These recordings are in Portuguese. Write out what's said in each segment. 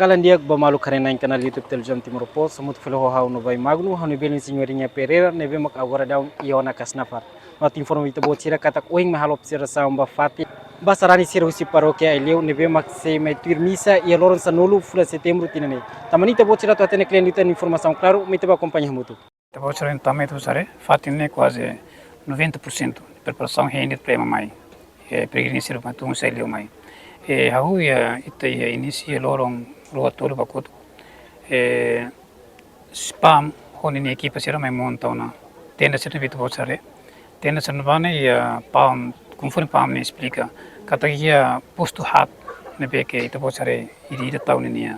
Bakalan dia bamalu karena em canal YouTube televisão Timor Post, muito feliz hau no vai magno, hau no belin senhorinha Pereira, neve mak agora dá iona Kasnafar. Not informa itu buat sira kata oing mahal observação bafati. Basarani sira Hosi paróquia Aileu, neve mak se metuir missa e loron sanulu fula setembro tinane. Tamanita buat sira tu atene klien itu informação claro, me teba acompanha muito. A voucher também tu sabe, fatinho quase 90% de preparação ainda para mamãe. Peregrinu sira para um Aileu mai. Hau ya ita ya inicia lorong luar tolu bakut. Spam honi ni equipa sira mai montau na. Tenda sira vitu voucher. Tenda sira bane ya pam conforme pam me explica. Kata ya posto hat ne beke ita voucher iri tahun ini ya.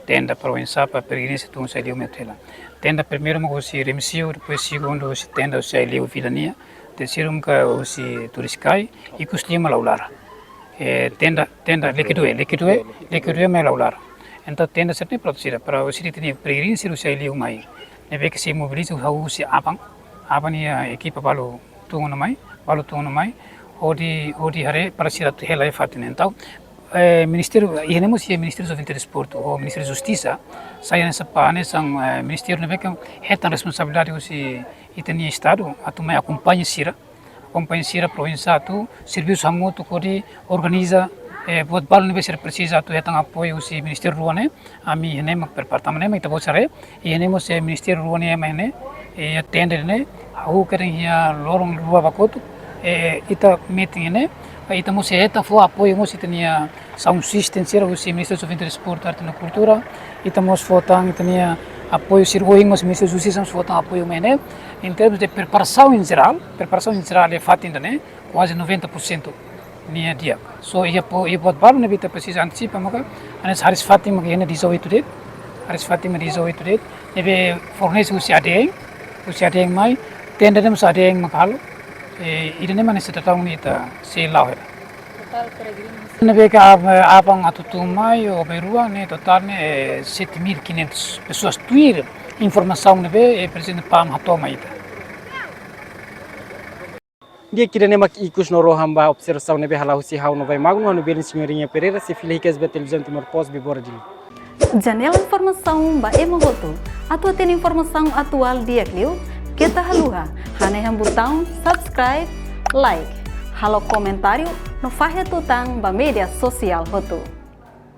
Tenda provincia para Peregrinu se tu um Aileu metela. Tenda primeiro mo si remissio, depois segundo si tenda o Aileu vilania, terceiro mo o si turiscai e cuslima laular. Tenda liquidue mai laular. Então tenda sempre produzida para o sítio de Peregrinu se o Aileu mai. Ne vê que se mobiliza o si abang ni equipa balu tungo mai, odi hare para sira tu helai fatin. Então Ministério, e nemos o Ministério do Transporte, o Ministério da Justiça, sai nessa pane, são Ministério não vê que é tão responsabilidade se itenia Estado, a tu me acompanha sira província tu serviço hamuto que organiza buat bal não vê ser precisa tu é tão apoio se Ministério Ruane, a mim nem perpartamos nem então você e nemos o Ministério Ruane mais e atender né, o que tem a lorong rua bacoto ita meeting né. Ita mo eta fo apoio mo si tenia sound system sira o si Ministério do Transporte, Arte e Cultura. Ita mo fotang tenia apoio sir oing mo si Ministério da Justiça fotang apoio mene. Em termos de preparação em geral é fatinda né, quase 90% nia dia. So ia pode baru ne bita precisa antecipa mo ka. Anes haris fatim mo kene diso itu det. Nebe fornece o si adeng mai tenda dem sa adeng makalo. Ini mana setatau ni ta selau. Total Peregrinu. Nebe ka abang atutumai o berua ne total ne 7.500 pessoas tuir informação nebe e presente pam hatoma ita. Dia kira nemak ikus noro hamba observação nebe halau si hau no vai magno no belin senhorinha Pereira se filha que as televisão Timor Post bibora dili. Janela informação ba emogoto. Atu tem informação atual dia Aileu. Kita haluha, hane botão subscribe, like, halo comentário, no fahe tutang ba media sosial hotu.